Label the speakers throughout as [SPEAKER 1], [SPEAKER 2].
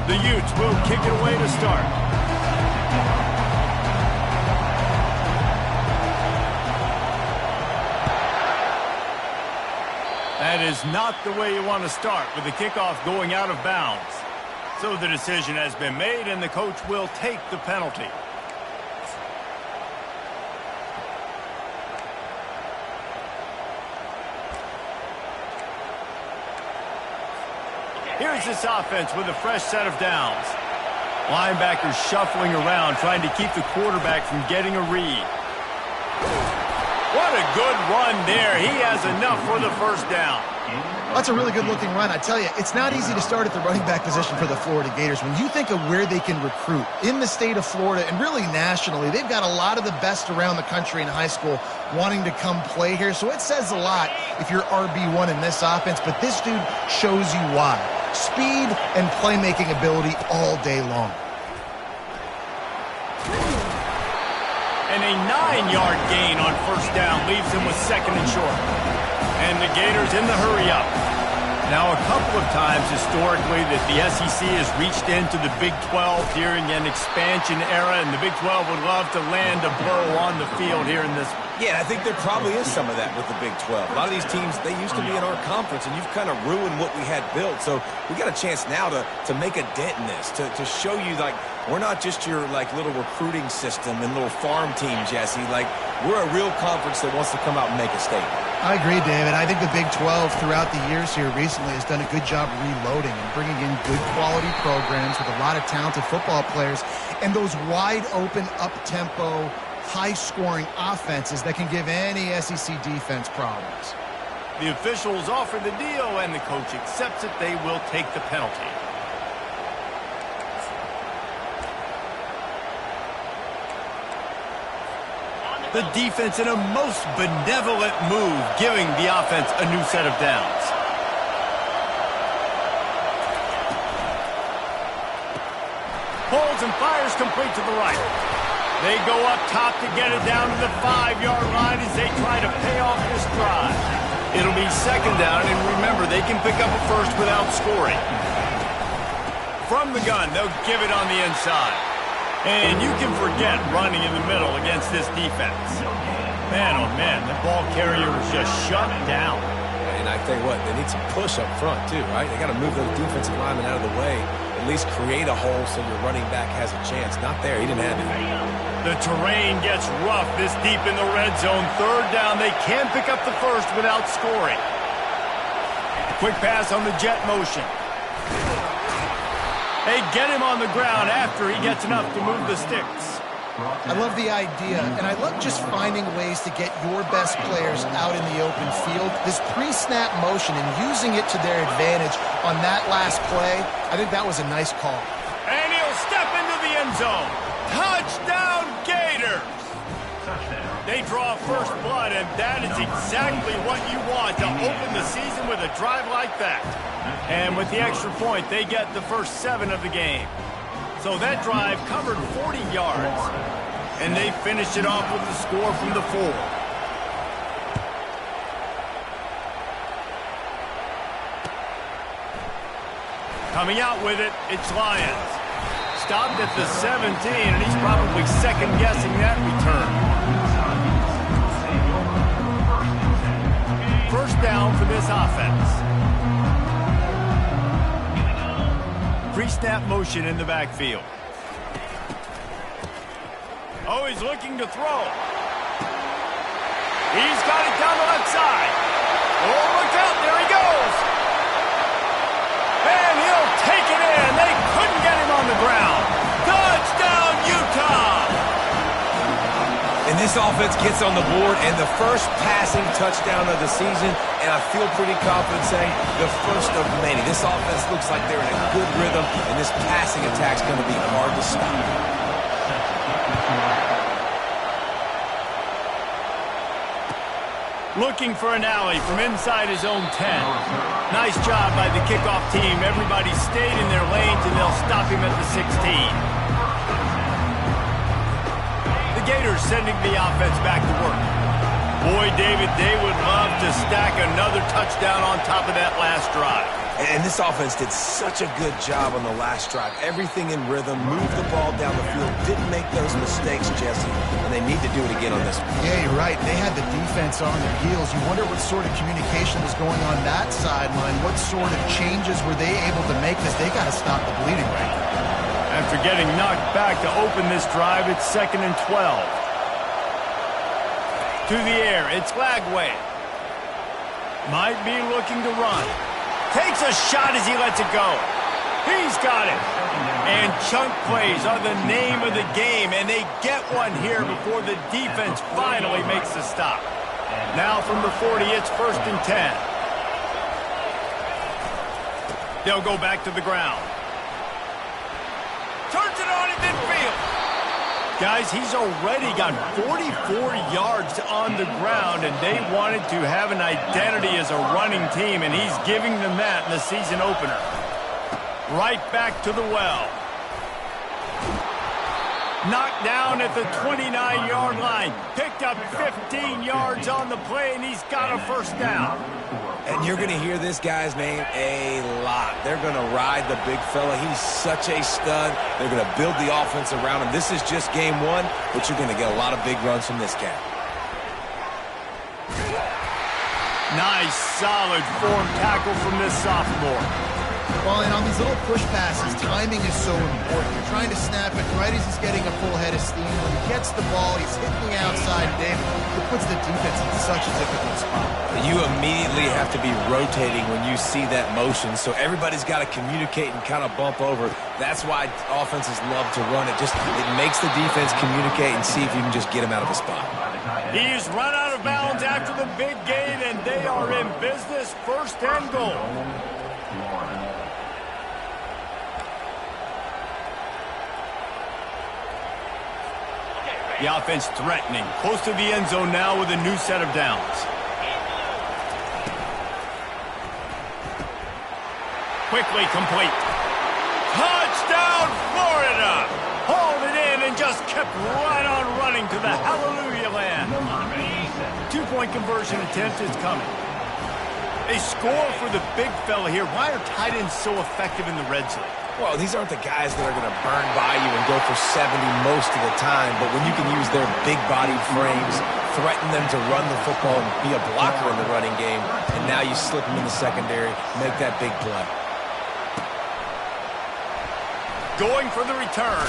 [SPEAKER 1] The Utes will kick it away to start. That is not the way you want to start, with the kickoff going out of bounds. So the decision has been made, and the coach will take the penalty. Here's this offense with a fresh set of downs. Linebackers shuffling around, trying to keep the quarterback from getting a read. What a good run there. He has enough for the first down.
[SPEAKER 2] That's a really good-looking run. I tell you, it's not easy to start at the running back position for the Florida Gators. When you think of where they can recruit in the state of Florida and really nationally, they've got a lot of the best around the country in high school wanting to come play here. So it says a lot if you're RB1 in this offense, but this dude shows you why. Speed and playmaking ability all day long.
[SPEAKER 1] And a 9-yard gain on first down leaves him with second and short. And the Gators in the hurry-up. Now, a couple of times historically that the SEC has reached into the Big 12 during an expansion era, and the Big 12 would love to land a blow on the field here in this one.
[SPEAKER 3] Yeah, I think there probably is some of that with the Big 12. A lot of these teams, they used to be in our conference, and you've kind of ruined what we had built. So we got a chance now to make a dent in this, to show you, like, we're not just your, like, little recruiting system and little farm team, Jesse. Like, we're a real conference that wants to come out and make a statement.
[SPEAKER 2] I agree, David. I think the Big 12 throughout the years here recently has done a good job reloading and bringing in good quality programs with a lot of talented football players and those wide open, up-tempo, high-scoring offenses that can give any SEC defense problems.
[SPEAKER 1] The officials offer the deal, and the coach accepts it. They will take the penalty. The defense in a most benevolent move, giving the offense a new set of downs. Holds and fires complete to the right. They go up top to get it down to the 5-yard line as they try to pay off this drive. It'll be second down, and remember, they can pick up a first without scoring. From the gun, they'll give it on the inside. And you can forget running in the middle against this defense. Man, oh man, the ball carrier was just shut down.
[SPEAKER 3] And I tell you what, they need some push up front too, right? They got to move those defensive linemen out of the way, at least create a hole so your running back has a chance. Not there, he didn't have it.
[SPEAKER 1] The terrain gets rough this deep in the red zone. Third down, they can pick up the first without scoring. Quick pass on the jet motion. They get him on the ground after he gets enough to move the sticks.
[SPEAKER 2] I love the idea, and I love just finding ways to get your best players out in the open field. This pre-snap motion and using it to their advantage on that last play, I think that was a nice call.
[SPEAKER 1] And he'll step into the end zone. Touchdown, Gators! They draw first blood, and that is exactly what you want to open the season with a drive like that. And with the extra point, they get the first 7 of the game. So that drive covered 40 yards, and they finished it off with the score from the 4. Coming out with it, it's Lions. Stopped at the 17, and he's probably second-guessing that return. First down for this offense. Pre-snap motion in the backfield. Oh, he's looking to throw. He's got it down the left side. Oh, look out, there he goes. And he'll take it in. They couldn't get him on the ground. Touchdown, Utah!
[SPEAKER 3] And this offense gets on the board, and the first passing touchdown of the season, and I feel pretty confident saying the first of many. This offense looks like they're in a good rhythm, and this passing attack's going to be hard to stop.
[SPEAKER 1] Looking for an alley from inside his own 10. Nice job by the kickoff team. Everybody stayed in their lanes, and they'll stop him at the 16. Gators sending the offense back to work. Boy, David, they would love to stack another touchdown on top of that last drive.
[SPEAKER 3] And this offense did such a good job on the last drive. Everything in rhythm, moved the ball down the field, didn't make those mistakes, Jesse, and they need to do it again on this one.
[SPEAKER 2] Yeah, you're right. They had the defense on their heels. You wonder what sort of communication was going on that sideline. What sort of changes were they able to make? Because they got to stop the bleeding right now.
[SPEAKER 1] After getting knocked back to open this drive, it's 2nd and 12. To the air, it's Lagway. Might be looking to run. Takes a shot as he lets it go. He's got it. And chunk plays are the name of the game, and they get one here before the defense finally makes the stop. Now from the 40, it's 1st and 10. They'll go back to the ground. Turns it on in midfield. Guys, he's already got 44 yards on the ground, and they wanted to have an identity as a running team, and he's giving them that in the season opener. Right back to the well. Knocked down at the 29-yard line. Picked up 15 yards on the play, and he's got a 1st down.
[SPEAKER 3] And you're going to hear this guy's name a lot. They're going to ride the big fella. He's such a stud. They're going to build the offense around him. This is just game one, but you're going to get a lot of big runs from this guy.
[SPEAKER 1] Nice, solid form tackle from this sophomore.
[SPEAKER 2] Well, and on these little push passes, timing is so important. You're trying to snap it right as he's getting a full head of steam. When he gets the ball, he's hitting the outside, Dave. It puts the defense in such a difficult spot.
[SPEAKER 3] You immediately have to be rotating when you see that motion, so everybody's got to communicate and kind of bump over. That's why offenses love to run it. It makes the defense communicate and see if you can just get him out of a spot.
[SPEAKER 1] He's run out of bounds after the big gain, and they are in business. 1st and goal. The offense threatening. Close to the end zone now with a new set of downs. Quickly complete. Touchdown, Florida! Hauled it in and just kept right on running to the hallelujah land. 2-point conversion attempt is coming. They score for the big fella here. Why are tight ends so effective in the red zone?
[SPEAKER 3] Well, these aren't the guys that are going to burn by you and go for 70 most of the time, but when you can use their big-bodied frames, threaten them to run the football and be a blocker in the running game, and now you slip them in the secondary, make that big play.
[SPEAKER 1] Going for the return.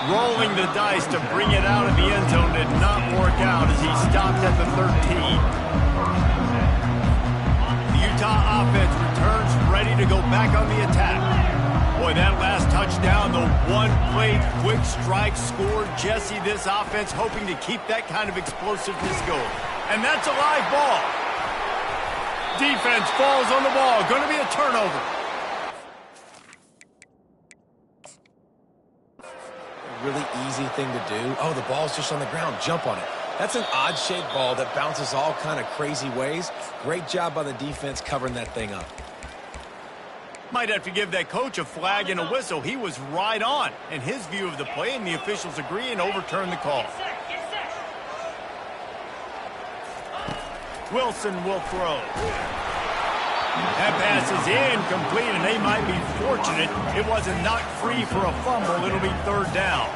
[SPEAKER 1] Rolling the dice to bring it out of the end zone did not work out as he stopped at the 13. The Utah offense returns ready to go back on the attack. Boy, that last touchdown, the one-play quick strike scored. Jesse, this offense hoping to keep that kind of explosiveness going. And that's a live ball. Defense falls on the ball. Going to be a turnover.
[SPEAKER 3] Really easy thing to do. Oh, the ball's just on the ground. Jump on it. That's an odd-shaped ball that bounces all kind of crazy ways. Great job by the defense covering that thing up.
[SPEAKER 1] Might have to give that coach a flag and a whistle. He was right on in his view of the play, and the officials agree and overturn the call. Wilson will throw. That pass is incomplete, and they might be fortunate it wasn't knocked free for a fumble. It'll be 3rd down.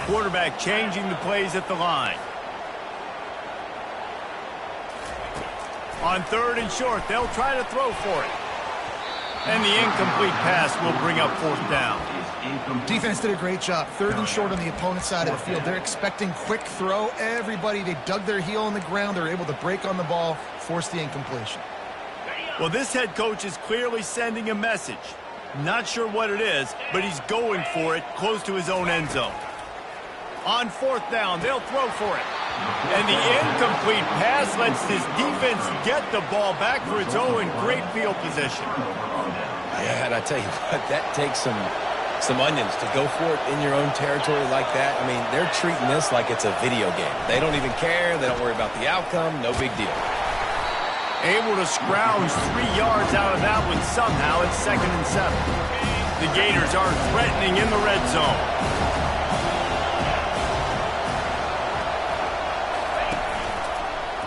[SPEAKER 1] Quarterback changing the plays at the line. On 3rd and short, they'll try to throw for it. And the incomplete pass will bring up 4th down.
[SPEAKER 2] Defense did a great job. 3rd and short on the opponent's side of the field. They're expecting quick throw. Everybody, they dug their heel on the ground. They're able to break on the ball, force the incompletion.
[SPEAKER 1] Well, this head coach is clearly sending a message. Not sure what it is, but he's going for it close to his own end zone. On 4th down, they'll throw for it. And the incomplete pass lets this defense get the ball back for its own great field position.
[SPEAKER 3] Yeah, and I tell you what, that takes some onions to go for it in your own territory like that. I mean, they're treating this like it's a video game. They don't even care. They don't worry about the outcome. No big deal.
[SPEAKER 1] Able to scrounge 3 yards out of that one somehow. It's 2nd and 7. The Gators are threatening in the red zone.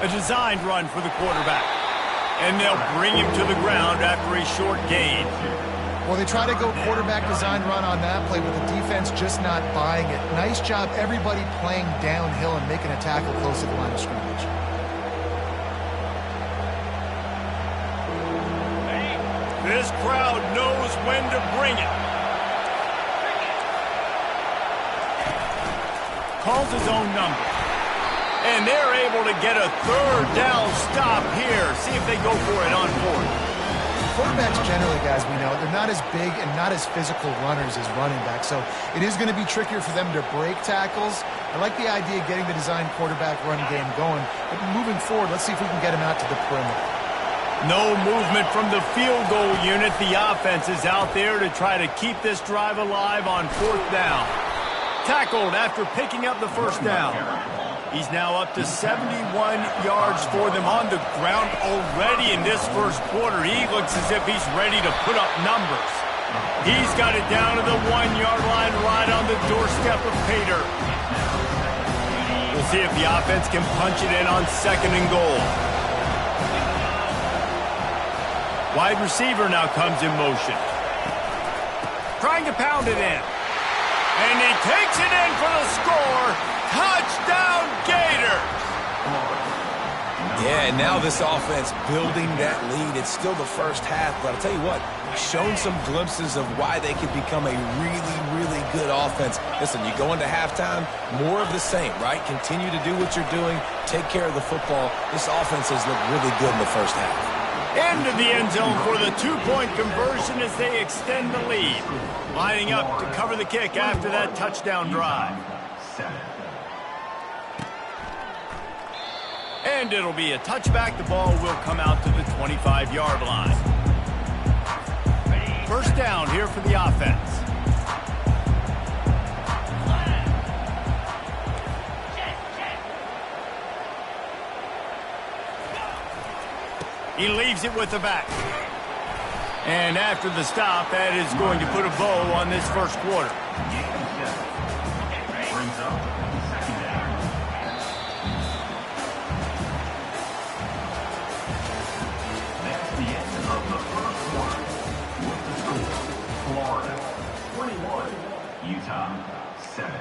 [SPEAKER 1] A designed run for the quarterback. And they'll bring him to the ground after a short gain.
[SPEAKER 2] Well, they try to go quarterback design run on that play with the defense just not buying it. Nice job, everybody playing downhill and making a tackle close to the line of scrimmage.
[SPEAKER 1] This crowd knows when to bring it. Calls his own number. And they're able to get a third down stop here. See if they go for it on fourth.
[SPEAKER 2] Quarterbacks generally, guys, we know, they're not as big and not as physical runners as running backs, so it is going to be trickier for them to break tackles. I like the idea of getting the design quarterback run game going, but moving forward, let's see if we can get him out to the perimeter.
[SPEAKER 1] No movement from the field goal unit. The offense is out there to try to keep this drive alive on fourth down. Tackled after picking up the first down. He's now up to 71 yards for them on the ground already in this first quarter. He looks as if he's ready to put up numbers. He's got it down to the 1-yard line right on the doorstep of Pater. We'll see if the offense can punch it in on second and goal. Wide receiver now comes in motion. Trying to pound it in. And he takes it in for the score. Touchdown, Gators!
[SPEAKER 3] Yeah, and now this offense building that lead. It's still the first half, but I'll tell you what, shown some glimpses of why they could become a really, really good offense. Listen, you go into halftime, more of the same, right? Continue to do what you're doing, take care of the football. This offense has looked really good in the first half.
[SPEAKER 1] Into the end zone for the two-point conversion as they extend the lead. Lining up to cover the kick after that touchdown drive. And it'll be a touchback. The ball will come out to the 25-yard line. First down here for the offense. He leaves it with the back. And after the stop, that is going to put a bow on this first quarter.
[SPEAKER 4] Florida 21, Utah 7.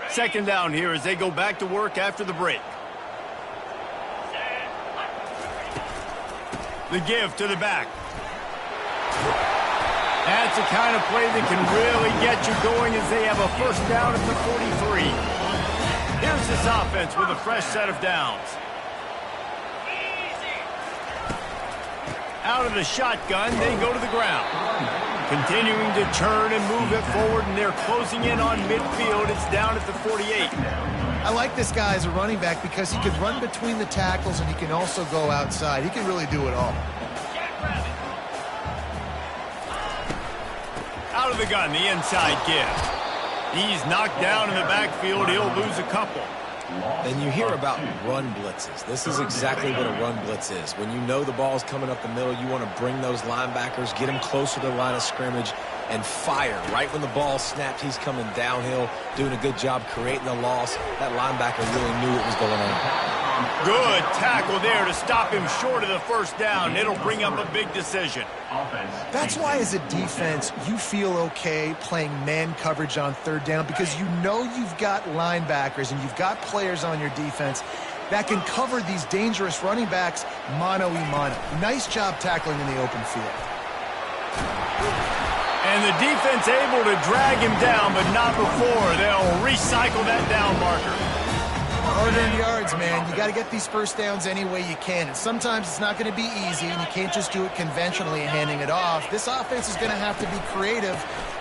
[SPEAKER 1] Second down here as they go back to work after the break. The give to the back. That's the kind of play that can really get you going as they have a first down at the 43. Here's this offense with a fresh set of downs. Out of the shotgun, they go to the ground. Continuing to turn and move it forward, and they're closing in on midfield. It's down at the 48.
[SPEAKER 2] I like this guy as a running back because he can run between the tackles and he can also go outside. He can really do it all.
[SPEAKER 1] Out of the gun, the inside give. He's knocked down in the backfield. He'll lose a couple.
[SPEAKER 3] And you hear about run blitzes. This is exactly what a run blitz is. When you know the ball's coming up the middle, you want to bring those linebackers, get them closer to the line of scrimmage, and fire. Right when the ball snapped, he's coming downhill, doing a good job creating the loss. That linebacker really knew what was going on.
[SPEAKER 1] Good tackle there to stop him short of the first down. It'll bring up a big decision.
[SPEAKER 2] That's why as a defense, you feel okay playing man coverage on third down because you know you've got linebackers and you've got players on your defense that can cover these dangerous running backs mano-a-mano. Nice job tackling in the open field.
[SPEAKER 1] And the defense able to drag him down, but not before. They'll recycle that down marker.
[SPEAKER 2] Hard-earned yards, man. You got to get these first downs any way you can. And sometimes it's not going to be easy, and you can't just do it conventionally handing it off. This offense is going to have to be creative.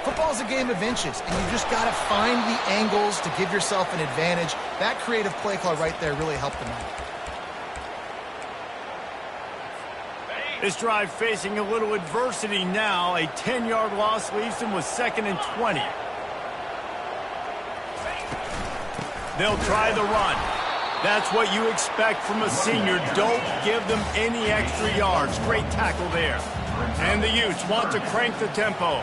[SPEAKER 2] Football's a game of inches, and you just got to find the angles to give yourself an advantage. That creative play call right there really helped them out.
[SPEAKER 1] This drive facing a little adversity now. A 10-yard loss leaves them with 2nd and 20. They'll try the run. That's what you expect from a senior. Don't give them any extra yards. Great tackle there. And the Utes want to crank the tempo.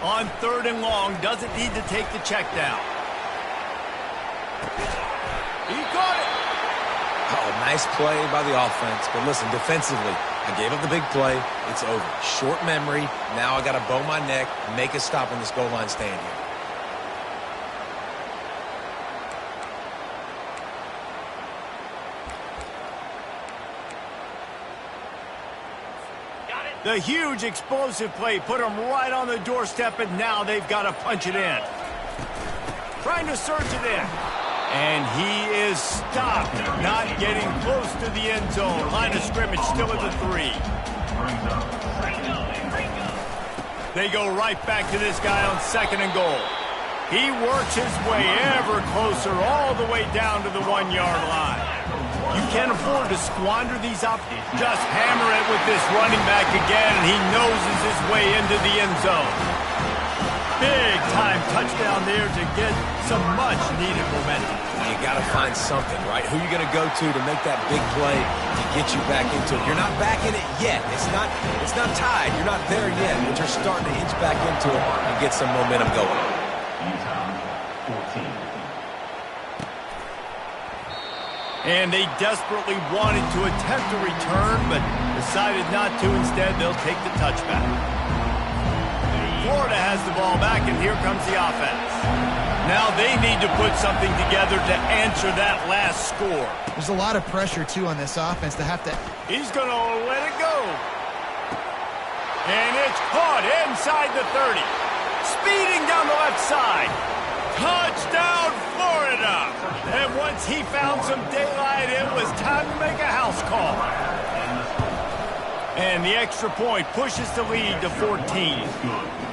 [SPEAKER 1] On 3rd and long, doesn't need to take the check down. He caught it.
[SPEAKER 3] Oh, nice play by the offense. But listen, defensively, I gave up the big play. It's over. Short memory. Now I got to bow my neck, make a stop on this goal line stand here.
[SPEAKER 1] The huge explosive play put them right on the doorstep, and now they've got to punch it in. Trying to surge it in. And he is stopped, not getting close to the end zone. Line of scrimmage still at the 3. They go right back to this guy on 2nd and goal. He works his way ever closer all the way down to the 1-yard line. You can't afford to squander these opportunities. Just hammer it with this running back again, and he noses his way into the end zone. Big-time touchdown there to get some much-needed momentum.
[SPEAKER 3] You got to find something, right? Who are you going to go to make that big play to get you back into it? You're not back in it yet. It's not tied. You're not there yet, but you're starting to inch back into it and get some momentum going.
[SPEAKER 4] Utah 14.
[SPEAKER 1] And they desperately wanted to attempt a return, but decided not to. Instead, they'll take the touchback. Florida has the ball back, and here comes the offense. Now they need to put something together to answer that last score.
[SPEAKER 2] There's a lot of pressure, too, on this offense to have to...
[SPEAKER 1] He's going to let it go. And it's caught inside the 30. Speeding down the left side. Touchdown, Florida! And once he found some daylight, it was time to make a house call. And the extra point pushes the lead to 14.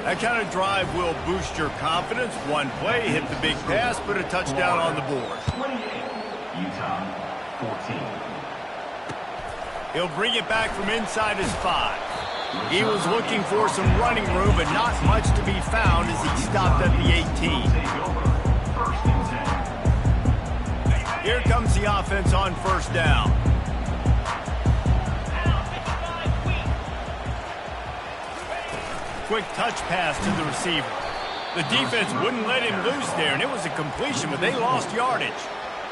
[SPEAKER 1] That kind of drive will boost your confidence. One play, hit the big pass, put a touchdown on the board.
[SPEAKER 4] 28. Utah 14.
[SPEAKER 1] He'll bring it back from inside his 5. He was looking for some running room, but not much to be found as he stopped at the 18. Here comes the offense on 1st down. Quick touch pass to the receiver. The defense wouldn't let him loose there, and it was a completion, but they lost yardage.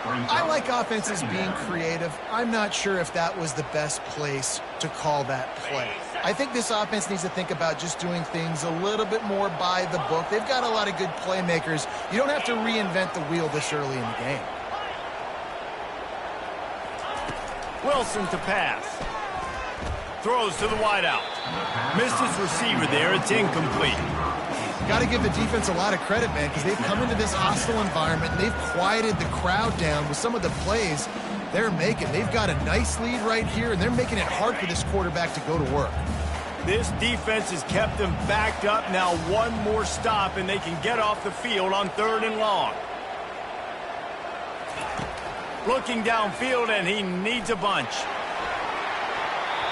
[SPEAKER 2] I like offenses being creative. I'm not sure if that was the best place to call that play. I think this offense needs to think about just doing things a little bit more by the book. They've got a lot of good playmakers. You don't have to reinvent the wheel this early in the game.
[SPEAKER 1] Wilson to pass. Throws to the wideout. Missed his receiver there. It's incomplete.
[SPEAKER 2] Got to give the defense a lot of credit, man, because they've come into this hostile environment and they've quieted the crowd down with some of the plays they're making. They've got a nice lead right here, and they're making it hard for this quarterback to go to work.
[SPEAKER 1] This defense has kept them backed up. Now one more stop, and they can get off the field on 3rd and long. Looking downfield, and he needs a bunch.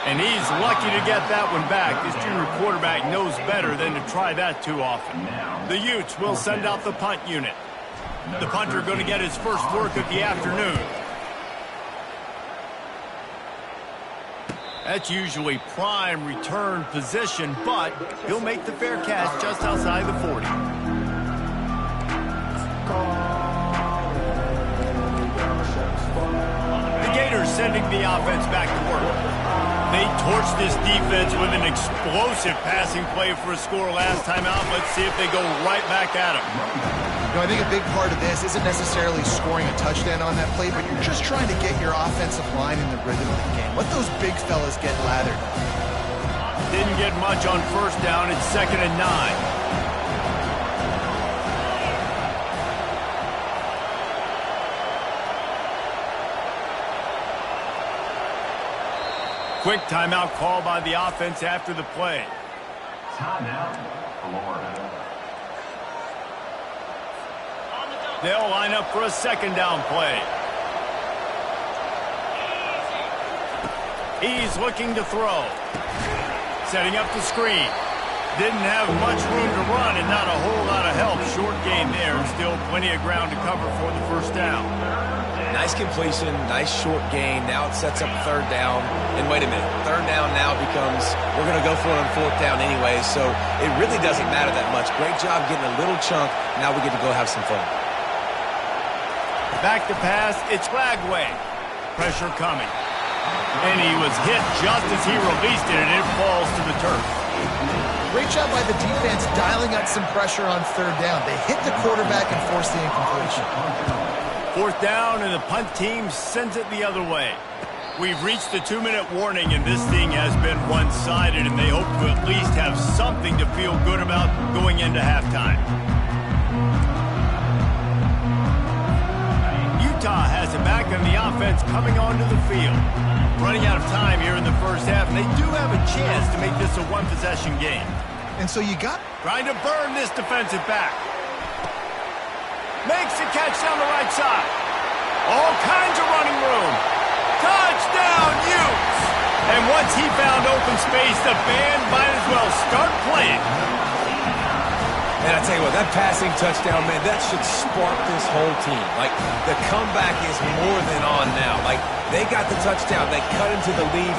[SPEAKER 1] And he's lucky to get that one back. This junior quarterback knows better than to try that too often. The Utes will send out the punt unit. The punter going to get his first work of the afternoon. That's usually prime return position, but he'll make the fair catch just outside the 40. The Gators sending the offense back to work. They torched this defense with an explosive passing play for a score last time out. Let's see if they go right back at him.
[SPEAKER 2] You know, I think a big part of this isn't necessarily scoring a touchdown on that play, but you're just trying to get your offensive line in the rhythm of the game. Let those big fellas get lathered.
[SPEAKER 1] Didn't get much on 1st down. It's 2nd and 9. Quick timeout call by the offense after the play.
[SPEAKER 4] Timeout, Florida.
[SPEAKER 1] They'll line up for a 2nd down play. He's looking to throw. Setting up the screen. Didn't have much room to run and not a whole lot of help. Short gain there. Still plenty of ground to cover for the 1st down.
[SPEAKER 3] Nice completion, nice short gain. Now it sets up third down. And wait a minute, third down now becomes, we're going to go for it on fourth down anyway, so it really doesn't matter that much. Great job getting a little chunk. Now we get to go have some fun.
[SPEAKER 1] Back to pass, it's Flagway. Pressure coming. And he was hit just as he released it, and it falls to the turf.
[SPEAKER 2] Great job by the defense dialing out some pressure on third down. They hit the quarterback and forced the incompletion.
[SPEAKER 1] Fourth down, and the punt team sends it the other way. We've reached the 2-minute warning, and this thing has been one-sided, and they hope to at least have something to feel good about going into halftime. Utah has it back on the offense coming onto the field. Running out of time here in the first half, and they do have a chance to make this a one-possession game.
[SPEAKER 2] And so you got...
[SPEAKER 1] Trying to burn this defensive back. Makes the catch down the right side. All kinds of running room. Touchdown, Utes! And once he found open space, the band might as well start playing.
[SPEAKER 3] And I tell you what, that passing touchdown, man, that should spark this whole team. Like, the comeback is more than on now. Like, they got the touchdown. They cut into the lead.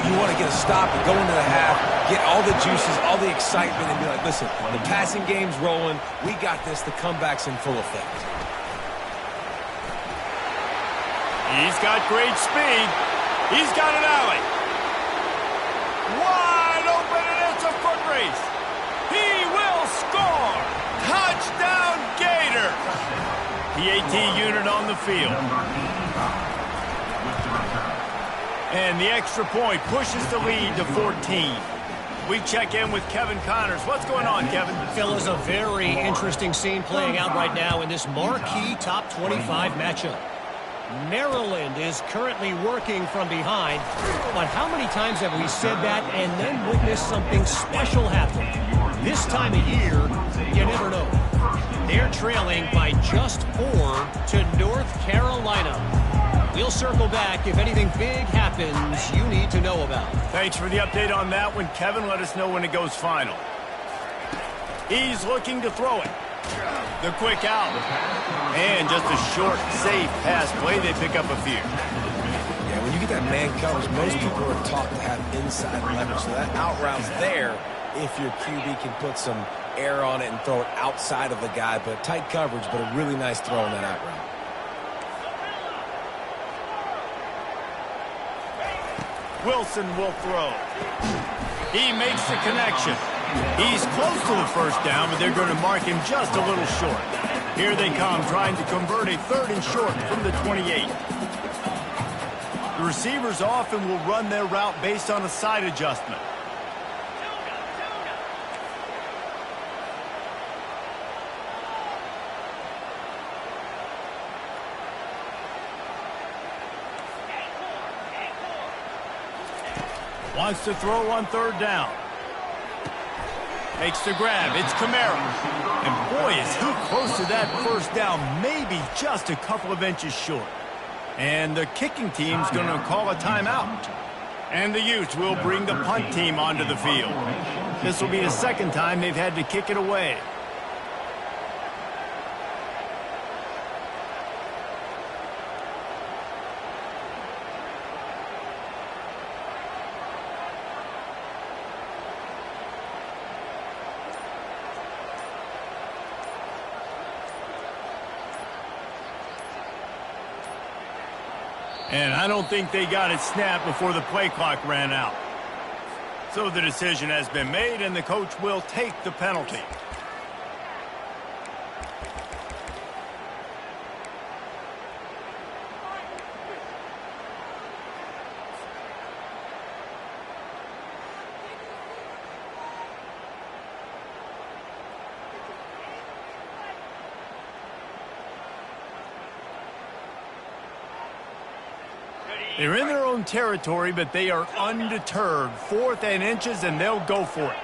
[SPEAKER 3] You want to get a stop and go into the half, get all the juices, all the excitement, and be like, listen, the passing game's rolling. We got this. The comeback's in full effect.
[SPEAKER 1] He's got great speed. He's got an alley. Wide open, and it's a foot race. He will score! Touchdown, Gator! PAT unit on the field. And the extra point pushes the lead to 14. We check in with Kevin Connors. What's going on, Kevin?
[SPEAKER 5] Phil, is a very interesting scene playing out right now in this marquee top 25 matchup. Maryland is currently working from behind, but how many times have we said that and then witnessed something special happen? This time of year, you never know. They're trailing by just 4 to North Carolina. We'll circle back if anything big happens you need to know about.
[SPEAKER 1] Thanks for the update on that one, Kevin. Let us know when it goes final. He's looking to throw it. The quick out. And just a short, safe pass play. They pick up a few.
[SPEAKER 3] Yeah, when you get that man coverage, most people are taught to have inside leverage. So that out route's there if your QB can put some air on it and throw it outside of the guy. But tight coverage, but a really nice throw on that out route.
[SPEAKER 1] Wilson will throw. He makes the connection. He's close to the first down, but they're going to mark him just a little short. Here they come, trying to convert a 3rd and short from the 28. The receivers often will run their route based on a side adjustment. Wants to throw on 3rd down. Makes the grab. It's Kamara. And boy, is he close to that first down. Maybe just a couple of inches short. And the kicking team's going to call a timeout. And the Utes will bring the punt team onto the field. This will be the second time they've had to kick it away. And I don't think they got it snapped before the play clock ran out. So the decision has been made, and the coach will take the penalty. They're in their own territory, but they are undeterred. 4th and inches, and they'll go for it.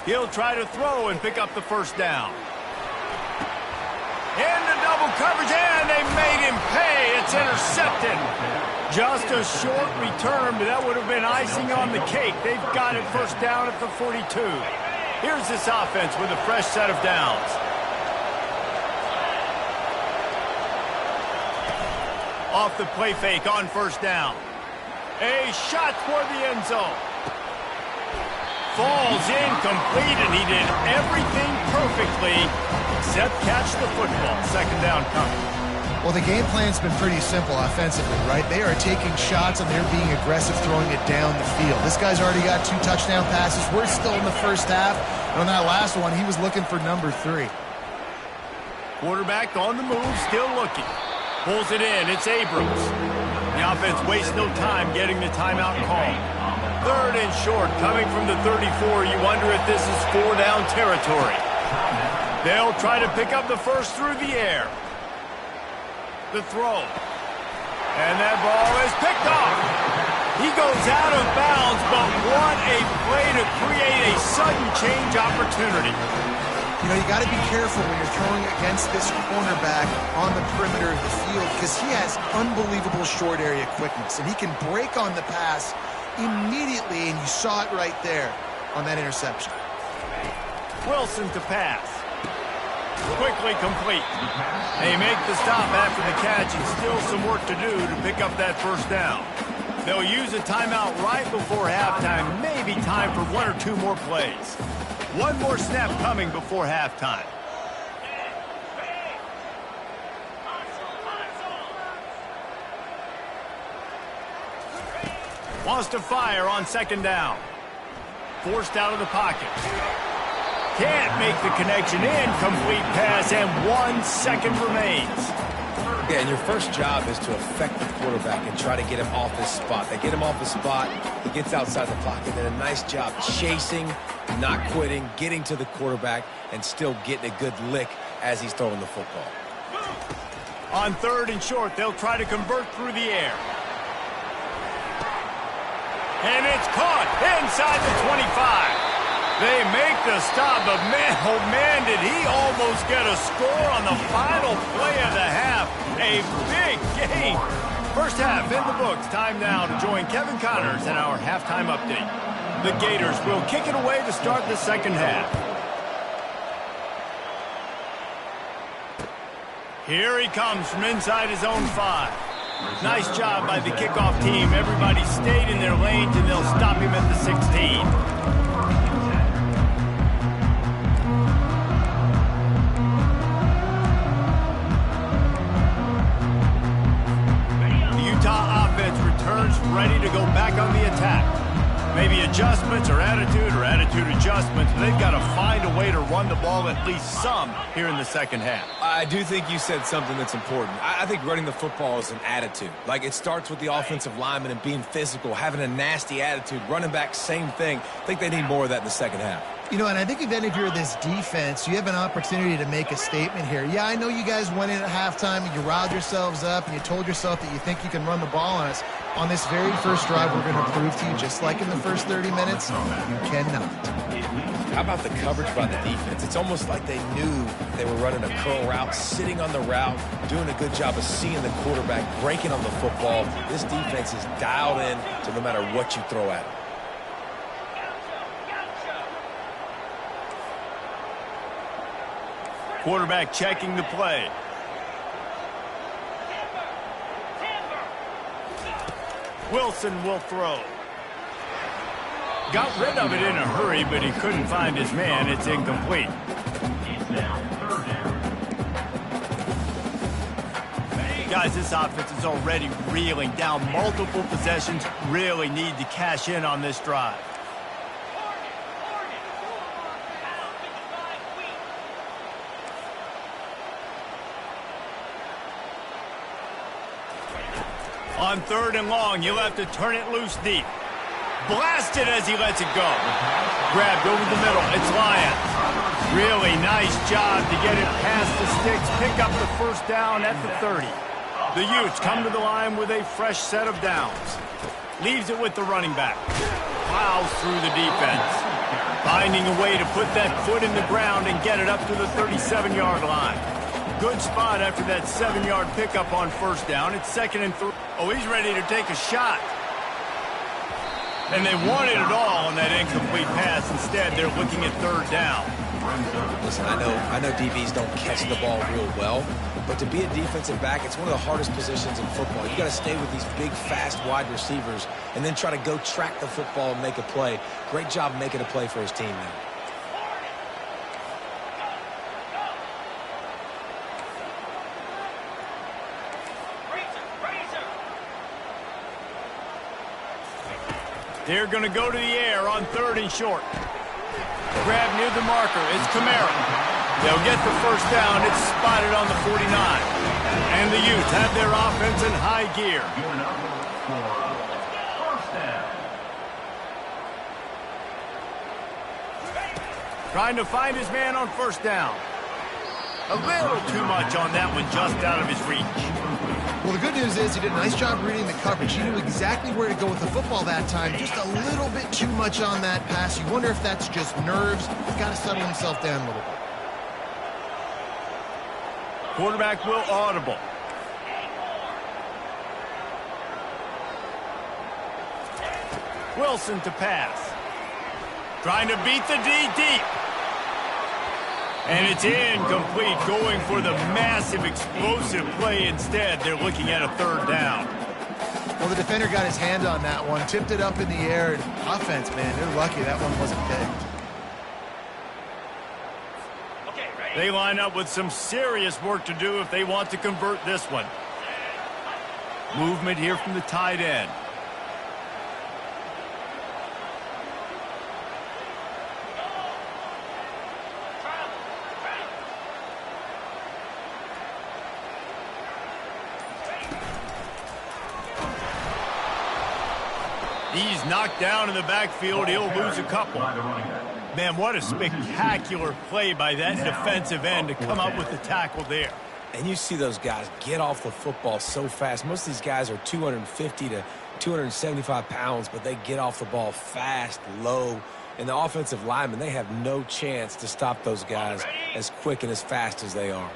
[SPEAKER 1] He'll try to throw and pick up the first down. Into double coverage, and they made him pay. It's intercepted. Just a short return, but that would have been icing on the cake. They've got it first down at the 42. Here's this offense with a fresh set of downs. Off the play fake on first down. A shot toward the end zone. Falls incomplete, and he did everything perfectly except catch the football. Second down coming.
[SPEAKER 2] Well, the game plan's been pretty simple offensively, right? They are taking shots, and they're being aggressive, throwing it down the field. This guy's already got 2 touchdown passes. We're still in the first half. And on that last one, he was looking for number 3.
[SPEAKER 1] Quarterback on the move, still looking. Pulls it in. It's Abrams. The offense wastes no time getting the timeout call. Third and short, coming from the 34. You wonder if this is 4-down territory. They'll try to pick up the first through the air. The throw. And that ball is picked off. He goes out of bounds, but what a play to create a sudden change opportunity.
[SPEAKER 2] You know, you got to be careful when you're throwing against this cornerback on the perimeter of the field because he has unbelievable short area quickness, and he can break on the pass immediately, and you saw it right there on that interception.
[SPEAKER 1] Wilson to pass. Quickly complete. They make the stop after the catch, and still some work to do to pick up that first down. They'll use a timeout right before halftime, maybe time for 1 or 2 more plays. One more snap coming before halftime. Wants to fire on second down. Forced out of the pocket. Can't make the connection. Incomplete pass, and 1 second remains.
[SPEAKER 3] Yeah, and your first job is to affect the quarterback and try to get him off his spot. They get him off his spot, he gets outside the pocket, and a nice job chasing, not quitting, getting to the quarterback, and still getting a good lick as he's throwing the football.
[SPEAKER 1] On third and short, they'll try to convert through the air. And it's caught inside the 25. They make the stop, but man, oh man, did he almost get a score on the final play of the half. A big game. First half in the books. Time now to join Kevin Connors in our halftime update. The Gators will kick it away to start the second half. Here he comes from inside his own 5. Nice job by the kickoff team. Everybody stayed in their lanes, and they'll stop him at the 16. Returns ready to go back on the attack. Maybe adjustments or attitude adjustments. They've got to find a way to run the ball at least some here in the second half.
[SPEAKER 3] I do think you said something that's important. I think running the football is an attitude. Like, it starts with the offensive lineman and being physical, having a nasty attitude. Running back, same thing. I think they need more of that in the second half.
[SPEAKER 2] You know, and I think if you're this defense, you have an opportunity to make a statement here. Yeah, I know you guys went in at halftime and you riled yourselves up and you told yourself that you think you can run the ball on us. On this very first drive, we're going to prove to you, just like in the first 30 minutes, you cannot.
[SPEAKER 3] How about the coverage by the defense? It's almost like they knew they were running a curl route, sitting on the route, doing a good job of seeing the quarterback, breaking on the football. This defense is dialed in to no matter what you throw at them.
[SPEAKER 1] Quarterback checking the play. Wilson will throw. Got rid of it in a hurry, but he couldn't find his man. It's incomplete. Guys, this offense is already reeling down multiple possessions. Really need to cash in on this drive. On third and long, you'll have to turn it loose deep. Blasted as he lets it go. Grabbed over the middle. It's Lyons. Really nice job to get it past the sticks. Pick up the first down at the 30. The Utes come to the line with a fresh set of downs. Leaves it with the running back. Plows through the defense. Finding a way to put that foot in the ground and get it up to the 37-yard line. Good spot after that 7-yard pickup on first down. It's 2nd and 3. Oh, he's ready to take a shot. And they wanted it all on that incomplete pass. Instead, they're looking at third down.
[SPEAKER 3] Listen, I know DBs don't catch the ball real well, but to be a defensive back, it's one of the hardest positions in football. You got to stay with these big, fast wide receivers and then try to go track the football and make a play. Great job making a play for his team there.
[SPEAKER 1] They're going to go to the air on 3rd and short. Grab near the marker. It's Kamara. They'll get the first down. It's spotted on the 49. And the Utes have their offense in high gear. Trying to find his man on first down. A little too much on that one, just out of his reach.
[SPEAKER 2] Well, the good news is he did a nice job reading the coverage. He knew exactly where to go with the football that time. Just a little bit too much on that pass. You wonder if that's just nerves. He's got to settle himself down a little bit.
[SPEAKER 1] Quarterback will audible. Wilson to pass. Trying to beat the D deep. And it's incomplete, going for the massive, explosive play instead. They're looking at a 3rd down.
[SPEAKER 2] Well, the defender got his hand on that one, tipped it up in the air. And offense, man, they're lucky that one wasn't picked.
[SPEAKER 1] They line up with some serious work to do if they want to convert this one. Movement here from the tight end. He's knocked down in the backfield. He'll lose a couple. Man, what a spectacular play by that defensive end to come up with the tackle there.
[SPEAKER 3] And you see those guys get off the football so fast. Most of these guys are 250 to 275 pounds, but they get off the ball fast, low. And the offensive linemen, they have no chance to stop those guys as quick and as fast as they are.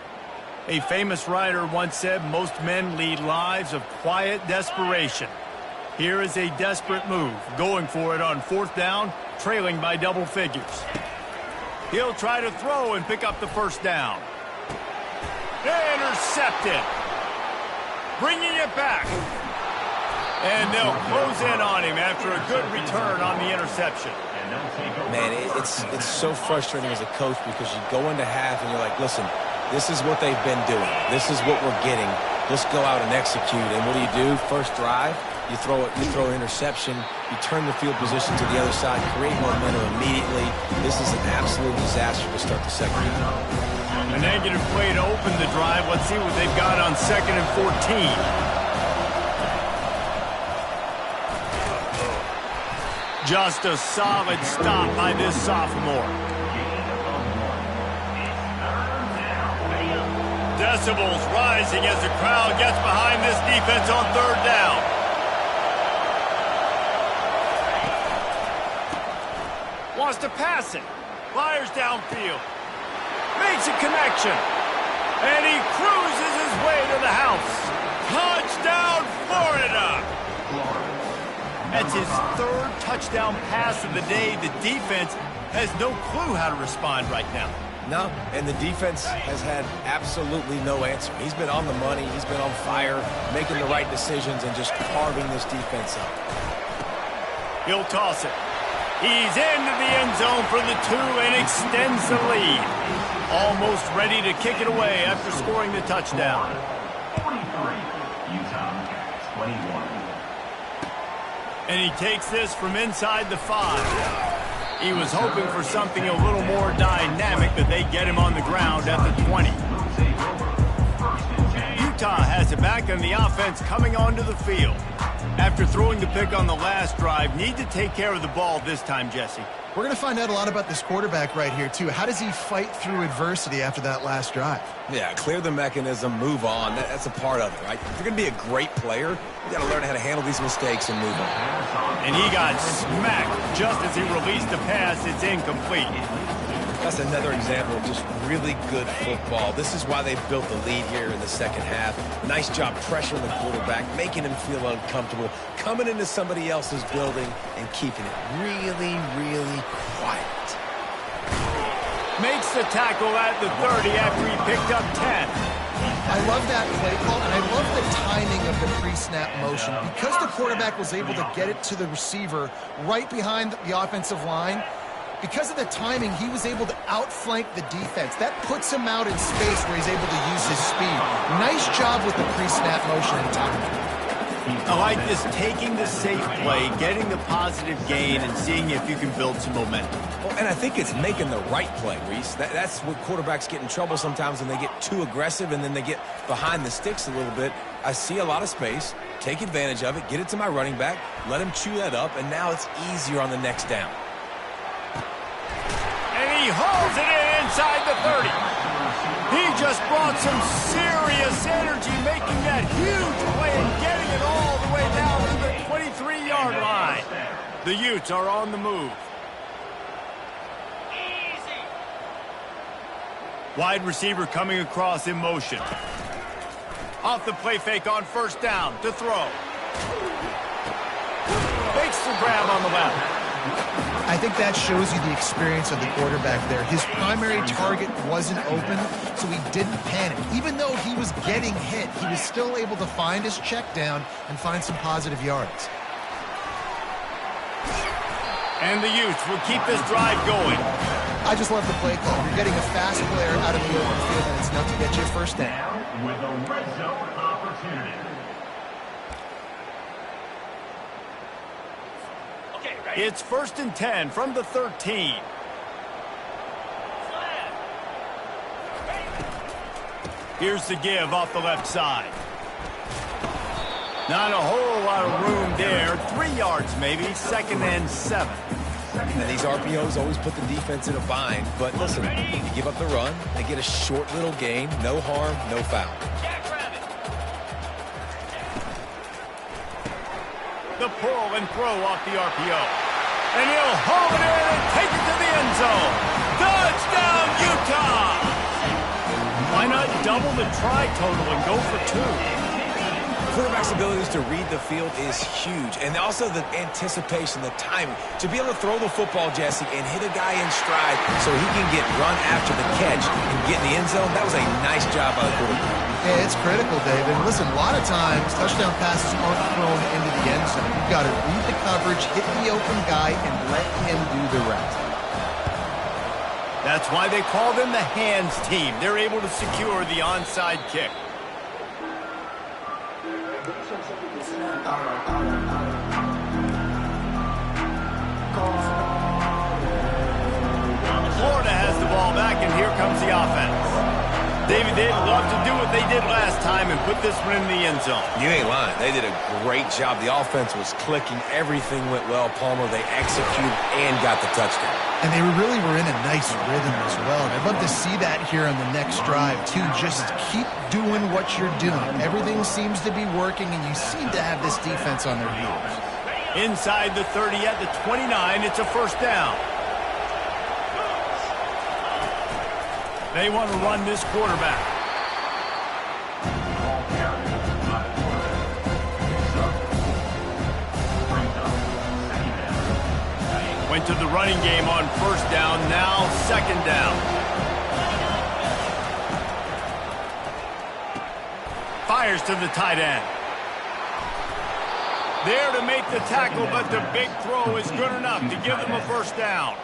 [SPEAKER 1] A famous writer once said, most men lead lives of quiet desperation. Here is a desperate move, going for it on 4th down, trailing by double figures. He'll try to throw and pick up the first down. Intercepted. Bringing it back. And they'll close in on him after a good return on the interception.
[SPEAKER 3] Man, it's so frustrating as a coach because you go into half and you're like, listen, this is what they've been doing. This is what we're getting. Let's go out and execute. And what do? First drive, you throw an interception, you turn the field position to the other side, create momentum immediately. This is an absolute disaster to start the second half.
[SPEAKER 1] A negative play to open the drive. Let's see what they've got on 2nd and 14. Just a solid stop by this sophomore. Decibels rising as the crowd gets behind this defense on 3rd down. Wants to pass it. Fires downfield. Makes a connection. And he cruises his way to the house. Touchdown, Florida! That's his 3rd touchdown pass of the day. The defense has no clue how to respond right now.
[SPEAKER 3] No, and the defense has had absolutely no answer. He's been on the money. He's been on fire, making the right decisions and just carving this defense up.
[SPEAKER 1] He'll toss it. He's into the end zone for the 2 and extends the lead. Almost ready to kick it away after scoring the touchdown.
[SPEAKER 4] 43, Utah, 21.
[SPEAKER 1] And he takes this from inside the 5. He was hoping for something a little more dynamic, but they get him on the ground at the 20. Utah has it back on the offense coming onto the field. After throwing the pick on the last drive, need to take care of the ball this time, Jesse.
[SPEAKER 2] We're going to find out a lot about this quarterback right here, too. How does he fight through adversity after that last drive?
[SPEAKER 3] Yeah, clear the mechanism, move on. That's a part of it, right? If you're going to be a great player, you got to learn how to handle these mistakes and move on.
[SPEAKER 1] And he got smacked just as he released the pass. It's incomplete.
[SPEAKER 3] That's another example of just really good football. This is why they've built the lead here in the second half. Nice job pressuring the quarterback, making him feel uncomfortable, coming into somebody else's building and keeping it really, really quiet.
[SPEAKER 1] Makes the tackle at the 30 after he picked up 10.
[SPEAKER 2] I love that play call, and I love the timing of the pre-snap motion. Because the quarterback was able to get it to the receiver right behind the offensive line, because of the timing, he was able to outflank the defense. That puts him out in space where he's able to use his speed. Nice job with the pre-snap motion and timing.
[SPEAKER 1] I like this, taking the safe play, getting the positive gain, and seeing if you can build some momentum.
[SPEAKER 3] Well, and I think it's making the right play, Reese. That's what quarterbacks get in trouble sometimes when they get too aggressive and then they get behind the sticks a little bit. I see a lot of space, take advantage of it, get it to my running back, let him chew that up, and now it's easier on the next down.
[SPEAKER 1] And he hauls it in inside the 30. He just brought some serious energy, making that huge play and getting it all the way down to the 23-yard line. The Utes are on the move. Wide receiver coming across in motion. Off the play fake on first down to throw. Fakes the grab on the left.
[SPEAKER 2] I think that shows you the experience of the quarterback there. His primary target wasn't open, so he didn't panic. Even though he was getting hit, he was still able to find his check down and find some positive yards.
[SPEAKER 1] And the Utes will keep this drive going.
[SPEAKER 2] I just love the play call. You're getting a fast player out of the open field, and it's enough to get you a first down.
[SPEAKER 4] With a red zone opportunity.
[SPEAKER 1] It's 1st and 10 from the 13. Here's the give off the left side. Not a whole lot of room there. 3 yards maybe, 2nd and 7.
[SPEAKER 3] And these RPOs always put the defense in a bind. But listen, you give up the run, they get a short little gain, no harm, no foul.
[SPEAKER 1] The pull and throw off the RPO. And he'll haul it in and take it to the end zone. Touchdown, Utah! Why not double the try total and go for 2?
[SPEAKER 3] Quarterback's abilities to read the field is huge. And also the anticipation, the timing. To be able to throw the football, Jesse, and hit a guy in stride so he can get run after the catch and get in the end zone, that was a nice job by the quarterback.
[SPEAKER 2] Yeah, it's critical, David. And listen, a lot of times, touchdown passes aren't thrown into the end zone. You've got to read the coverage, hit the open guy, and let him do the rest.
[SPEAKER 1] That's why they call them the hands team. They're able to secure the onside kick. Florida has the ball back, and here comes the offense. David, they'd love to do what they did last time and put this one in the end zone.
[SPEAKER 3] You ain't lying. They did a great job. The offense was clicking. Everything went well. Palmer, they executed and got the touchdown.
[SPEAKER 2] And they really were in a nice rhythm as well. And I'd love to see that here on the next drive, too. Just keep doing what you're doing. Everything seems to be working, and you seem to have this defense on their heels.
[SPEAKER 1] Inside the 30 at the 29, it's a first down. They want to run this quarterback. Went to the running game on first down, now 2nd down. Fires to the tight end. There to make the tackle, but the big throw is good enough to give them a first down.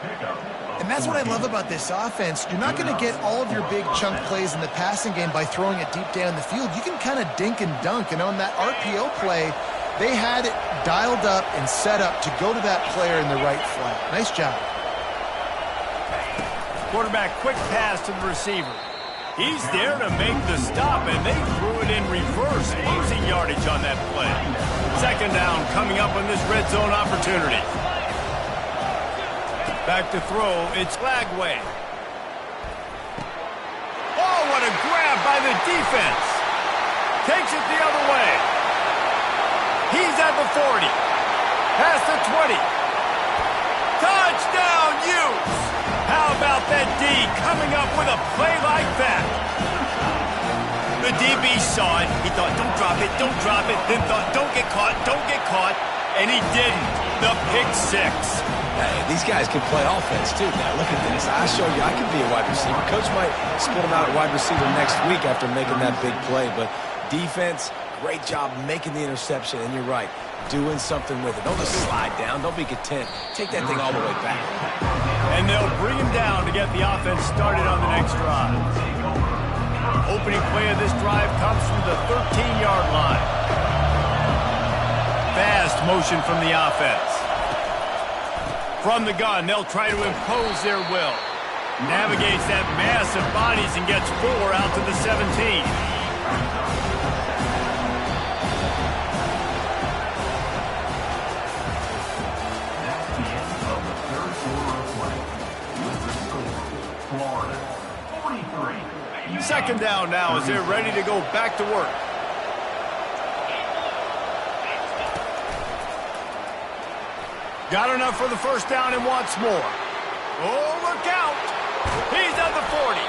[SPEAKER 2] And that's what I love about this offense. You're not going to get all of your big chunk plays in the passing game by throwing it deep down the field. You can kind of dink and dunk. And on that RPO play, they had it dialed up and set up to go to that player in the right flat. Nice job.
[SPEAKER 1] Quarterback quick pass to the receiver. He's there to make the stop, and they threw it in reverse, losing yardage on that play. 2nd down coming up on this red zone opportunity. Back to throw, it's Lagway. Oh, what a grab by the defense. Takes it the other way. He's at the 40. Past the 20. Touchdown, Utes! How about that D coming up with a play like that. The DB saw it. He thought, don't drop it, don't drop it. Then thought, don't get caught, don't get caught. And he didn't. The pick six.
[SPEAKER 3] Hey, these guys can play offense, too. Now, look at this. I show you I can be a wide receiver. Coach might split him out at wide receiver next week after making that big play. But defense, great job making the interception. And you're right, doing something with it. Don't just slide down. Don't be content. Take that thing all the way back.
[SPEAKER 1] And they'll bring him down to get the offense started on the next drive. Opening play of this drive comes from the 13-yard line. Fast motion from the offense. From the gun, they'll try to impose their will. Navigates that mass of bodies and gets 4 out to the 17. Second down now as they're ready to go back to work. Got enough for the first down and wants more. Oh, look out! He's at the 40.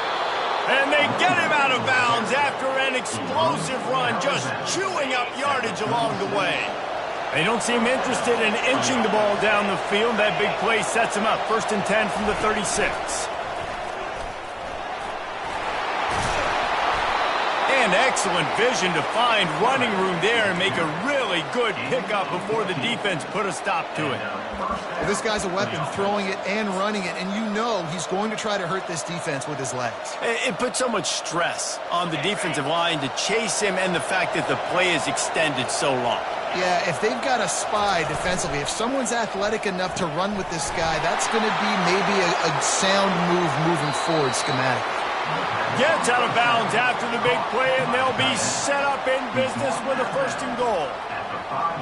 [SPEAKER 1] And they get him out of bounds after an explosive run, just chewing up yardage along the way. They don't seem interested in inching the ball down the field. That big play sets him up. 1st and 10 from the 36. And excellent vision to find running room there and make a really good pickup before the defense put a stop to it.
[SPEAKER 2] Well, this guy's a weapon, throwing it and running it, and you know he's going to try to hurt this defense with his legs.
[SPEAKER 1] It puts so much stress on the defensive line to chase him and the fact that the play is extended so long.
[SPEAKER 2] Yeah, if they've got a spy defensively, if someone's athletic enough to run with this guy, that's going to be maybe a sound move moving forward schematically.
[SPEAKER 1] Gets out of bounds after the big play, and they'll be set up in business with a 1st and goal.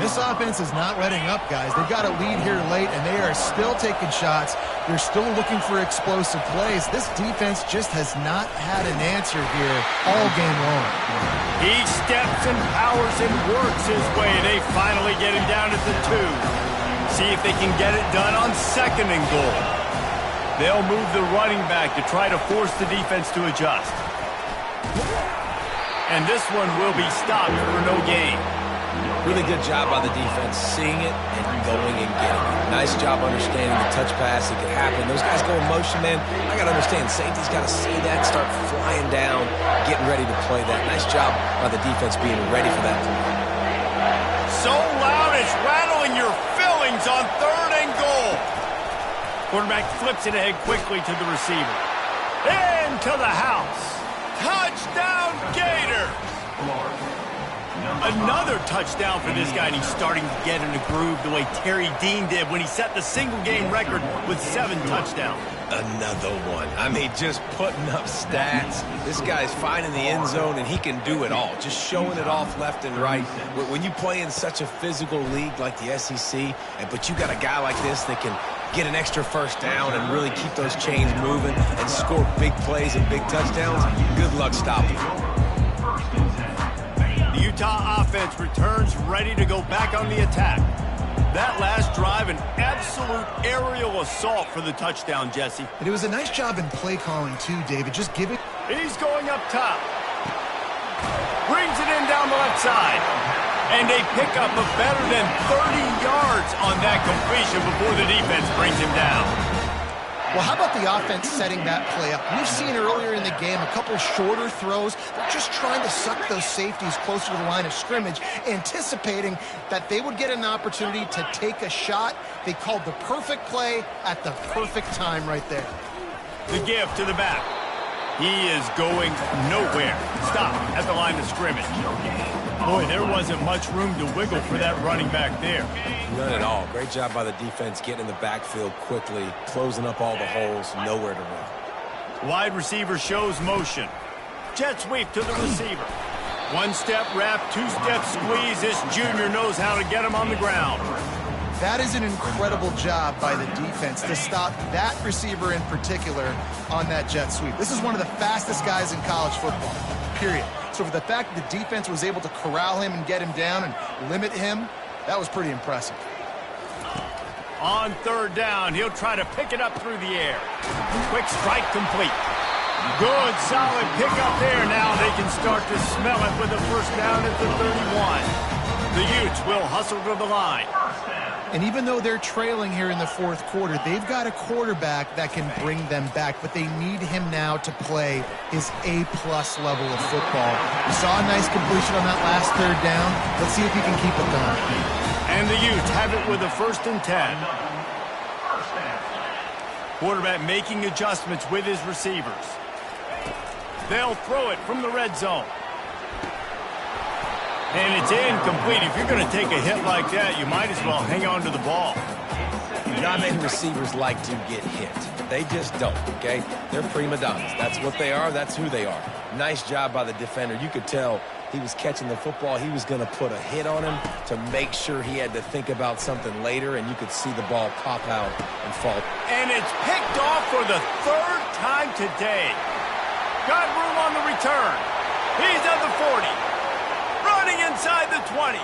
[SPEAKER 2] This offense is not letting up, guys. They've got a lead here late, and they are still taking shots. They're still looking for explosive plays. This defense just has not had an answer here all game long.
[SPEAKER 1] He steps and powers and works his way. They finally get him down at the 2. See if they can get it done on 2nd and goal. They'll move the running back to try to force the defense to adjust. And this one will be stopped for no gain.
[SPEAKER 3] Really good job by the defense, seeing it and going and getting it. Nice job understanding the touch pass. It could happen. Those guys go in motion, man. I got to understand, safety's got to see that, start flying down, getting ready to play that. Nice job by the defense being ready for that play.
[SPEAKER 1] So loud it's rattling your fillings on 3rd and goal. Quarterback flips it ahead quickly to the receiver. Into the house. Touchdown, Gators! Another touchdown for this guy, and he's starting to get in a groove the way Terry Dean did when he set the single-game record with 7 touchdowns.
[SPEAKER 3] Another one. I mean, just putting up stats. This guy's finding the end zone, and he can do it all. Just showing it off left and right. When you play in such a physical league like the SEC, but you got a guy like this that can get an extra first down and really keep those chains moving and score big plays and big touchdowns, good luck stopping him.
[SPEAKER 1] The Utah offense returns ready to go back on the attack. That last drive, an absolute aerial assault for the touchdown, Jesse.
[SPEAKER 2] And it was a nice job in play calling, too, David. Just give it.
[SPEAKER 1] He's going up top. Brings it in down the left side. And a pickup of better than 30 yards on that completion before the defense brings him down.
[SPEAKER 2] Well, how about the offense setting that play up? We've seen earlier in the game a couple shorter throws. They're just trying to suck those safeties closer to the line of scrimmage, anticipating that they would get an opportunity to take a shot. They called the perfect play at the perfect time right there.
[SPEAKER 1] The give to the back. He is going nowhere. Stop at the line of scrimmage. Boy, there wasn't much room to wiggle for that running back there.
[SPEAKER 3] None at all. Great job by the defense getting in the backfield quickly, closing up all the holes, nowhere to run.
[SPEAKER 1] Wide receiver shows motion. Jet sweep to the receiver. One-step wrap, two-step squeeze. This junior knows how to get him on the ground.
[SPEAKER 2] That is an incredible job by the defense to stop that receiver in particular on that jet sweep. This is one of the fastest guys in college football, period. So for the fact that the defense was able to corral him and get him down and limit him, that was pretty impressive.
[SPEAKER 1] On third down, he'll try to pick it up through the air. Quick strike complete. Good, solid pickup there. Now they can start to smell it with a first down at the 31. The Utes will hustle to the line.
[SPEAKER 2] And even though they're trailing here in the fourth quarter, they've got a quarterback that can bring them back, but they need him now to play his A-plus level of football. We saw a nice completion on that last third down. Let's see if he can keep it going.
[SPEAKER 1] And the Utes have it with a 1st and 10. Quarterback making adjustments with his receivers. They'll throw it from the red zone. And it's incomplete. If you're going to take a hit like that, you might as well hang on to the ball.
[SPEAKER 3] Not many receivers like to get hit. They just don't, okay? They're prima donnas. That's what they are. That's who they are. Nice job by the defender. You could tell he was catching the football. He was going to put a hit on him to make sure he had to think about something later, and you could see the ball pop out and fall.
[SPEAKER 1] And it's picked off for the 3rd time today. Got room on the return. He's at the 40. Running inside the 20.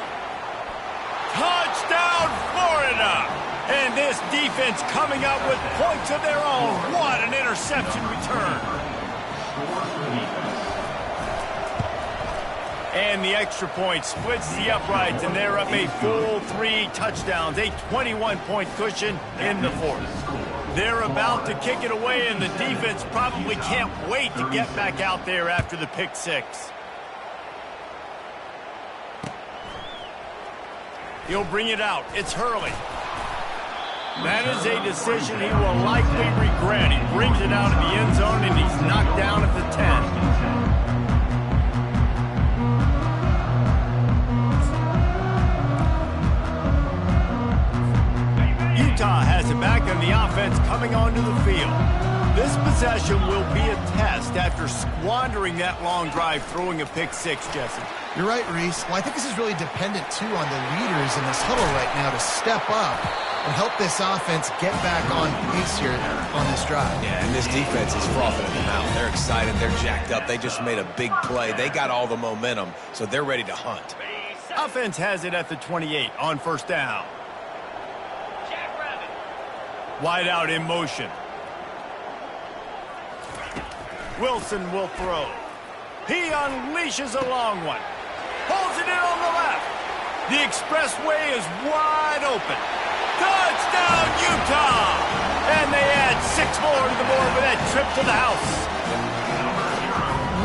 [SPEAKER 1] Touchdown, Florida! And this defense coming up with points of their own. What an interception return. And the extra point splits the uprights, and they're up a full 3 touchdowns, a 21-point cushion in the 4th. They're about to kick it away, and the defense probably can't wait to get back out there after the pick 6. He'll bring it out. It's Hurley. That is a decision he will likely regret. He brings it out of the end zone, and he's knocked down at the 10. Utah has it back, and the offense coming onto the field. This possession will be a test after squandering that long drive, throwing a pick 6, Jesse.
[SPEAKER 2] You're right, Reese. Well, I think this is really dependent, too, on the leaders in this huddle right now to step up and help this offense get back on pace here on this drive.
[SPEAKER 3] Yeah, and this defense is frothing at the mouth. They're excited. They're jacked up. They just made a big play. They got all the momentum, so they're ready to hunt.
[SPEAKER 1] Offense has it at the 28 on 1st down. Wide out in motion. Wilson will throw. He unleashes a long one. Pulls it in on the left. The expressway is wide open. Touchdown, Utah! And they add 6 more to the board with that trip to the house.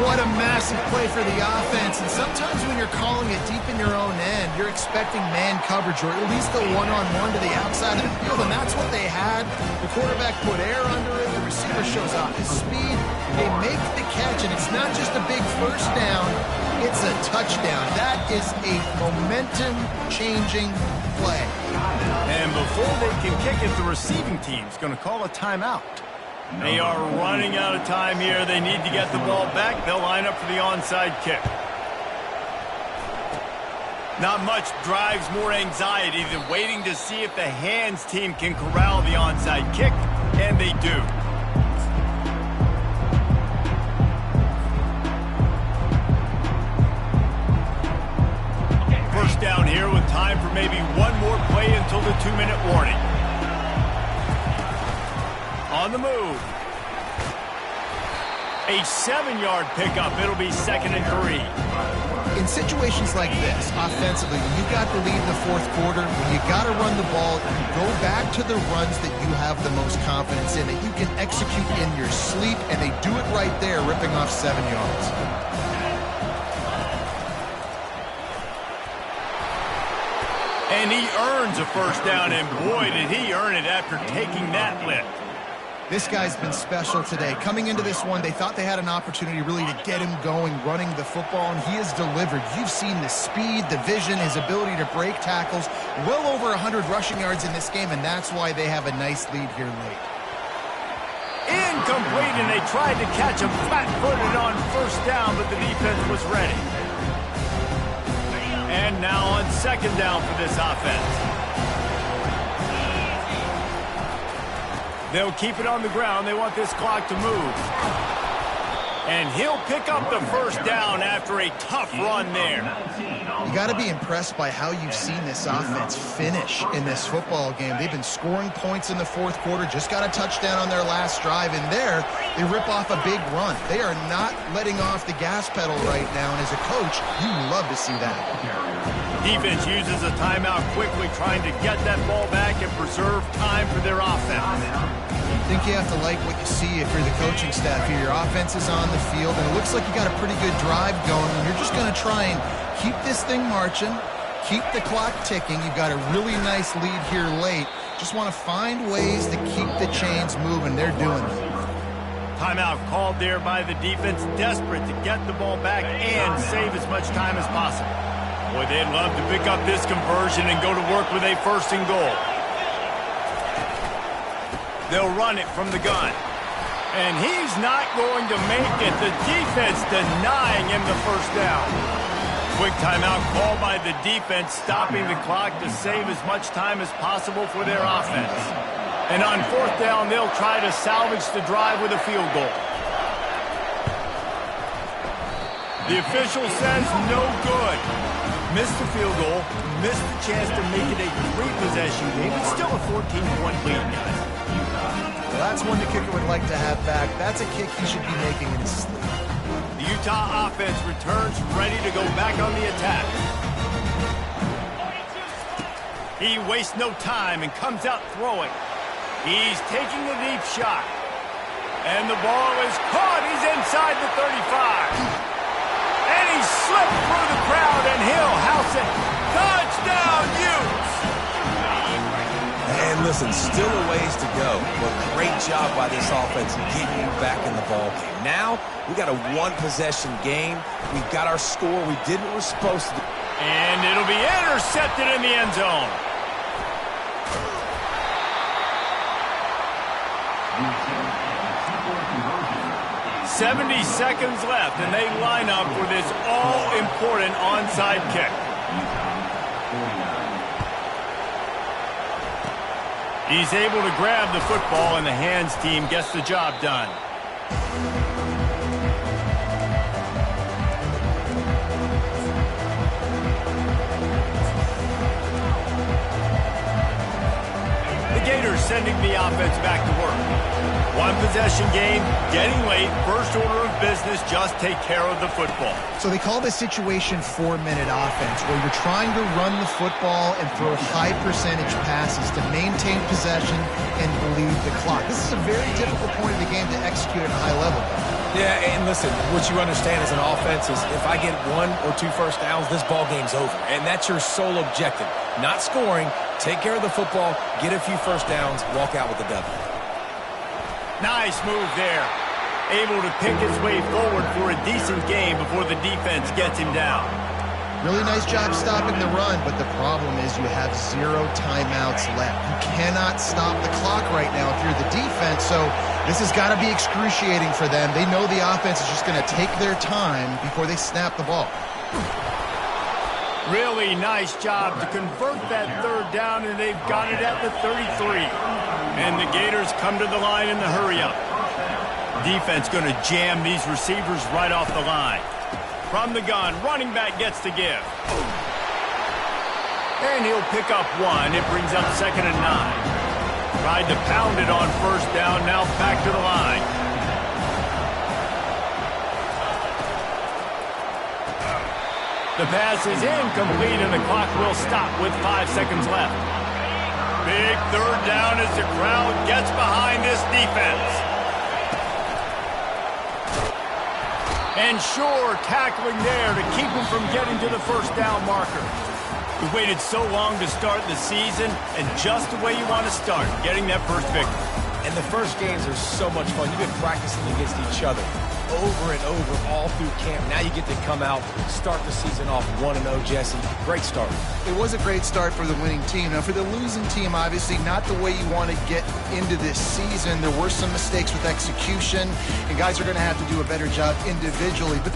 [SPEAKER 2] What a massive play for the offense. And sometimes when you're calling it deep in your own end, you're expecting man coverage or at least the one-on-one to the outside of the field, and that's what they had. The quarterback put air under it. The receiver shows off his speed. They make the catch, and it's not just a big first down. It's a touchdown. That is a momentum-changing play.
[SPEAKER 1] And before they can kick it, the receiving team's going to call a timeout. They are running out of time here. They need to get the ball back. They'll line up for the onside kick. Not much drives more anxiety than waiting to see if the hands team can corral the onside kick, and they do. First down here with time for maybe one more play until the 2-minute warning. On the move. A 7-yard pickup. It'll be 2nd and 3.
[SPEAKER 2] In situations like this, offensively, when you got the lead in the fourth quarter, when you got to run the ball, you go back to the runs that you have the most confidence in, that you can execute in your sleep, and they do it right there, ripping off 7 yards.
[SPEAKER 1] And he earns a first down, and boy, did he earn it after taking that lift.
[SPEAKER 2] This guy's been special today. Coming into this one, they thought they had an opportunity really to get him going, running the football, and he has delivered. You've seen the speed, the vision, his ability to break tackles. Well over 100 rushing yards in this game, and that's why they have a nice lead here late.
[SPEAKER 1] Incomplete, and they tried to catch him flat-footed on first down, but the defense was ready. And now on 2nd down for this offense. They'll keep it on the ground. They want this clock to move. And he'll pick up the first down after a tough run there.
[SPEAKER 2] You got to be impressed by how you've seen this offense finish in this football game. They've been scoring points in the fourth quarter, just got a touchdown on their last drive, and there they rip off a big run. They are not letting off the gas pedal right now, and as a coach, you love to see that.
[SPEAKER 1] Defense uses a timeout quickly, trying to get that ball back and preserve time for their offense.
[SPEAKER 2] I think you have to like what you see if you're the coaching staff here. Your offense is on the field, and it looks like you got a pretty good drive going, and you're just going to try and keep this thing marching, keep the clock ticking. You've got a really nice lead here late. Just want to find ways to keep the chains moving. They're doing it.
[SPEAKER 1] Timeout called there by the defense, desperate to get the ball back and save as much time as possible. Boy, they'd love to pick up this conversion and go to work with a 1st and goal. They'll run it from the gun. And he's not going to make it. The defense denying him the first down. Quick timeout called by the defense, stopping the clock to save as much time as possible for their offense. And on 4th down, they'll try to salvage the drive with a field goal. The official says no good. Missed the field goal, missed the chance to make it a 3-possession game. It's still a 14-point lead, guys.
[SPEAKER 2] Well, that's one the kicker would like to have back. That's a kick he should be making in his sleep.
[SPEAKER 1] The Utah offense returns ready to go back on the attack. He wastes no time and comes out throwing. He's taking a deep shot. And the ball is caught. He's inside the 35. And he slipped through the crowd, and he'll house it. Touchdown, Utes!
[SPEAKER 3] And listen, still a ways to go, but great job by this offense getting you back in the ball game. Now, we got a 1-possession game. We've got our score. We did what we're supposed to do.
[SPEAKER 1] And it'll be intercepted in the end zone. 70 seconds left, and they line up for this all-important onside kick. He's able to grab the football, and the hands team gets the job done. The Gators sending the offense back to work. 1-possession game, getting late, first order of business, just take care of the football.
[SPEAKER 2] So they call this situation 4-minute offense, where you're trying to run the football and throw high percentage passes to maintain possession and bleed the clock. This is a very difficult point of the game to execute at a high level.
[SPEAKER 3] Yeah, and listen, what you understand as an offense is if I get 1 or 2 first downs, this ball game's over. And that's your sole objective. Not scoring, take care of the football, get a few first downs, walk out with the W.
[SPEAKER 1] Nice move there. Able to pick his way forward for a decent game before the defense gets him down.
[SPEAKER 2] Really nice job stopping the run, but the problem is you have 0 timeouts left. You cannot stop the clock right now if you're the defense, so this has got to be excruciating for them. They know the offense is just going to take their time before they snap the ball.
[SPEAKER 1] Really nice job to convert that 3rd down, and they've got it at the 33. And the Gators come to the line in the hurry-up. Defense going to jam these receivers right off the line. From the gun, running back gets to give. And he'll pick up 1. It brings up 2nd and 9. Tried to pound it on 1st down, now back to the line. The pass is incomplete, and the clock will stop with 5 seconds left. Big 3rd down as the crowd gets behind this defense. And sure, tackling there to keep him from getting to the 1st down marker. We waited so long to start the season, and just the way you want to start, getting that first victory.
[SPEAKER 3] And the first games are so much fun. You've been practicing against each other over and over all through camp. Now you get to come out, start the season off 1-0, Jesse. Great start.
[SPEAKER 2] It was a great start for the winning team. Now, for the losing team, obviously not the way you want to get into this season. There were some mistakes with execution, and guys are going to have to do a better job individually. But